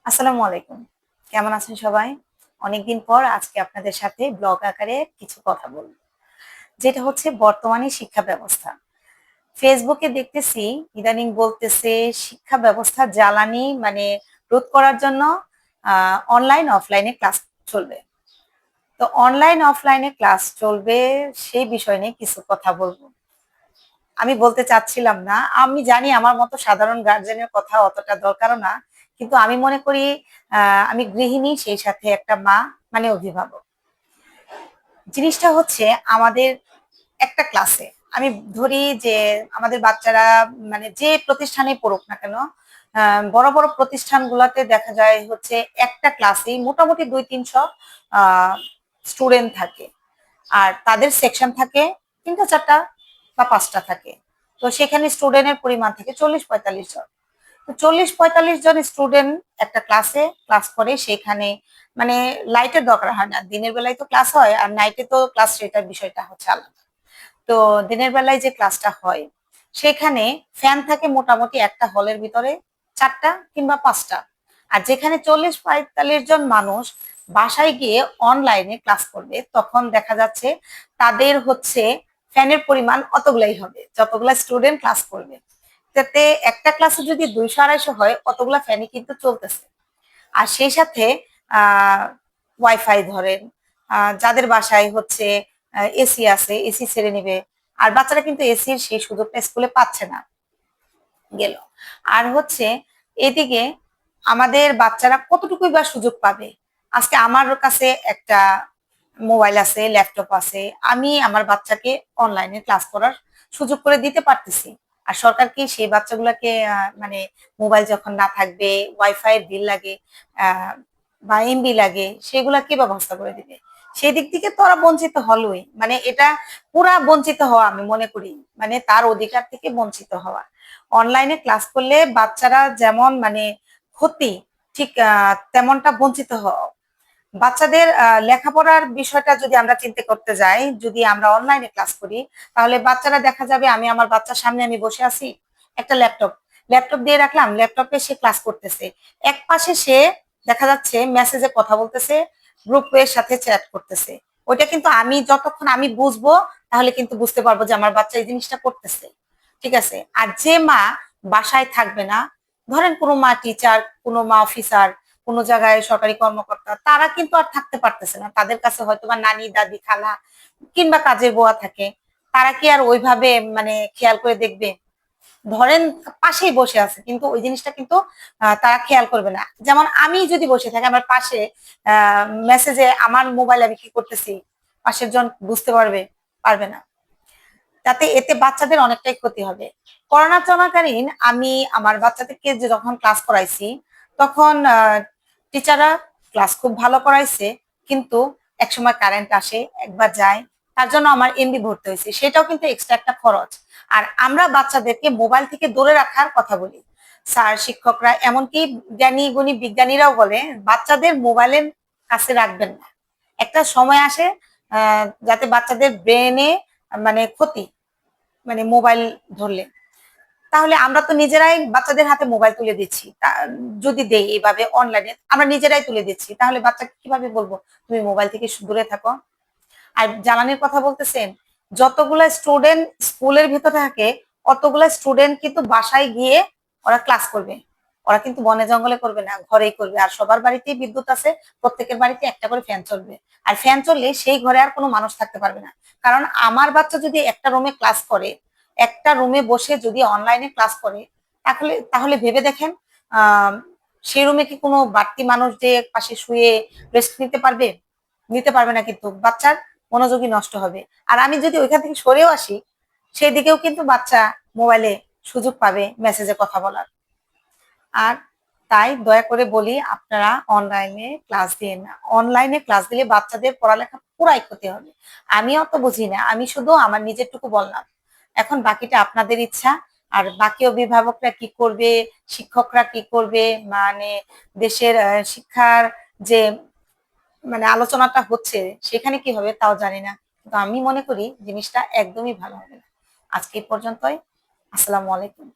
আসসালামু আলাইকুম। কেমন আছেন সবাই? অনেকদিন পর আজকে আপনাদের সাথে ব্লগ আকারে কিছু কথা বলব। যেটা হচ্ছে বর্তমানে শিক্ষা ব্যবস্থা। ফেসবুকে দেখতেছি ইদানিং বলতেছে শিক্ষা ব্যবস্থা জ্বালানি রোধ করার জন্য অনলাইন অফলাইনে ক্লাস চলবে। তো অনলাইন অফলাইনে ক্লাস চলবে সেই বিষয় নিয়ে কিছু কথা বলব। আমি বলতে চাচ্ছিলাম না। আমি জানি আমার মতো সাধারণ গার্জেনের কথা অতটা দরকারও না। কিন্তু আমি মনে করি আমি গৃহিণী সেই সাথে একটা মা অভিভাবক। জিনিসটা হচ্ছে আমাদের একটা ক্লাসে আমি ধরি যে আমাদের বাচ্চারা যে প্রতিষ্ঠানে পড়ুক না কেন বড় বড় প্রতিষ্ঠানগুলোতে দেখা যায় হচ্ছে একটা ক্লাসেই মোটামুটি ২-৩০০ স্টুডেন্ট থাকে। আর তাদের সেকশন থাকে ৩টা ৪টা বা ৫টা থাকে। তো সেখানে স্টুডেন্টের পরিমাণ থাকে ৪০-৪৫ জন। তো ৪০-৪৫ জন স্টুডেন্ট একটা ক্লাসে ক্লাস করে সেখানে মানে লাইটের দরকার হয় না। দিনের বেলায় তো ক্লাস হয় আর নাইটে তো ক্লাস সেটার বিষয়টা হচ্ছে আলাদা। তো দিনের বেলায় যে ক্লাসটা হয় সেখানে ফ্যান থাকে মোটামুটি একটা হলের ভিতরে ৪টা কিংবা ৫টা। আর যেখানে ৪০-৪৫ জন মানুষ বাসায় গিয়ে অনলাইনে ক্লাস করবে তখন দেখা যাচ্ছে তাদের হচ্ছে ফ্যানের পরিমাণ অতগুলাই হবে যতগুলা স্টুডেন্ট ক্লাস করবে। যাতে একটা ক্লাসে যদি ২০০-২৫০ হয় অতগুলা ফ্যানই কিন্তু চলতেছে। আর সেই সাথে ওয়াইফাই ধরেন যাদের বাসায় হচ্ছে এসি আছে এসি ছেড়ে নিবে। আর বাচ্চারা কিন্তু এসির সেই সুযোগটা স্কুলে পাচ্ছে না গেল। আর হচ্ছে এদিকে আমাদের বাচ্চারা কতটুকুই বা সুযোগ পাবে। আজকে আমার কাছে একটা মোবাইল আছে, ল্যাপটপ আছে। আমি আমার বাচ্চাকে অনলাইনে ক্লাস করার সুযোগ করে দিতে পারতেছি। আর সরকার কি সেই বাচ্চাগুলোকে মোবাইল যখন না থাকবে, ওয়াইফাই এর বিল লাগে বা এমবি লাগে, সেগুলা কে ব্যবস্থা করে দিবে? সেই দিক থেকে তো ওরা বঞ্চিত হলোই। এটা পুরা বঞ্চিত হওয়া আমি মনে করি। তার অধিকার থেকে বঞ্চিত হওয়া। অনলাইনে ক্লাস করলে বাচ্চারা যেমন ক্ষতি, ঠিক তেমনটা বঞ্চিত হওয়া। বাচ্চাদের লেখাপড়ার বিষয়টা যদি আমরা চিন্তা করতে যাই, যদি আমরা অনলাইনে ক্লাস করি, তাহলে বাচ্চারা দেখা যাবে আমি আমার বাচ্চার সামনে আমি বসে আছি, একটা ল্যাপটপ দিয়ে রাখলাম, ল্যাপটপে সে ক্লাস করতেছে। একপাশে সে দেখা যাচ্ছে মেসেজে কথা বলতেছে, গ্রুপের সাথে চ্যাট করতেছে। ওইটা কিন্তু আমি যতক্ষণ আমি বুঝবো তাহলে কিন্তু বুঝতে পারবো যে আমার বাচ্চা এই জিনিসটা করতেছে। ঠিক আছে? আর যে মা বাসায় থাকবে না, ধরেন কোনো মা টিচার, কোনো মা অফিসার, কোনো জায়গায় সরকারি কর্মকর্তা, তারা কিন্তু আর থাকতে পারতেছে না। তাদের কাছে হয়তোবা নানি, দাদি, খালা কিংবা কাজের বুয়া থাকে। তারা কি আর ওইভাবে খেয়াল করে দেখবে? ধরেন পাশেই বসে আছে কিন্তু ওই জিনিসটা কিন্তু তারা খেয়াল করবে না। যেমন আমি যদি বসে থাকি আমার পাশে মেসেজে আমার মোবাইল আমি কি করতেছি, পাশের জন বুঝতে পারবে? পারবে না। তাতে এতে বাচ্চাদের অনেকটাই ক্ষতি হবে। করোনা চলাকালীন আমি আমার বাচ্চাদেরকে যে যখন ক্লাস করাইছি তখন টিচাররা ক্লাস খুব ভালো করাইছে, কিন্তু একসময় কারেন্ট আসে, একবার যায়। তার জন্য আমার এমবি ভরতে হয়েছে, সেটাও কিন্তু এক্সট্রা একটা খরচ। আর আমরা বাচ্চাদেরকে মোবাইল থেকে দূরে রাখার কথা বলি। স্যার, শিক্ষকরা, এমনকি জ্ঞানী গুণী বিজ্ঞানীরাও বলে বাচ্চাদের মোবাইলের কাছে রাখবেন না। একটা সময় আসে যাতে বাচ্চাদের ব্রেনে ক্ষতি, মোবাইল ধরলে। তাহলে আমরা তো নিজেরাই বাচ্চাদের হাতে মোবাইল তুলে দিচ্ছি। যদি দেই এইভাবে অনলাইনে আমরা নিজেরাই তুলে দিচ্ছি, তাহলে বাচ্চাকে কিভাবে বলবো তুমি মোবাইল থেকে দূরে থাকো? আর জ্বালানির কথা বলতেছেন, যতগুলা স্টুডেন্ট স্কুলের ভিতরে থাকে অতগুলা স্টুডেন্ট কিন্তু বাসায় গিয়ে ওরা ক্লাস করবে। ওরা কিন্তু বনে জঙ্গলে করবে না, ঘরেই করবে। আর সবার বাড়িতেই বিদ্যুৎ আছে, প্রত্যেকের বাড়িতে একটা করে ফ্যান চলবে। আর ফ্যান চললে সেই ঘরে আর কোনো মানুষ থাকতে পারবে না। কারণ আমার বাচ্চা যদি একটা রুমে ক্লাস করে, একটা রুমে বসে যদি অনলাইনে ক্লাস করে, তাহলে তাহলে ভেবে দেখেন আহ সেই রুমে কি কোনো বাড়তি মানুষ যে পাশে শুয়ে রেস্ট নিতে পারবে? নিতে পারবে না, কিন্তু বাচ্চার মনোযোগী নষ্ট হবে। আর আমি যদি ওইখান থেকে সরেও আসি, সেই দিকেও কিন্তু বাচ্চা মোবাইলে সুযোগ পাবে মেসেজে কথা বলার। আর তাই দয়া করে বলি আপনারা অনলাইনে ক্লাস দিন না। অনলাইনে ক্লাস দিলে বাচ্চাদের পড়ালেখা পুরাই ক্ষতি হবে। আমি অত বুঝি না, আমি শুধু আমার নিজেরটুকু বললাম। এখন বাকিটা আপনাদের ইচ্ছা। আর বাকি অভিভাবকরা কি করবে, শিক্ষকরা কি করবে, দেশের শিক্ষার যে আলোচনাটা হচ্ছে সেখানে কি হবে তাও জানি না। কিন্তু আমি মনে করি জিনিসটা একদমই ভালো হবে না। আজকে এই পর্যন্তই। আসসালামু আলাইকুম।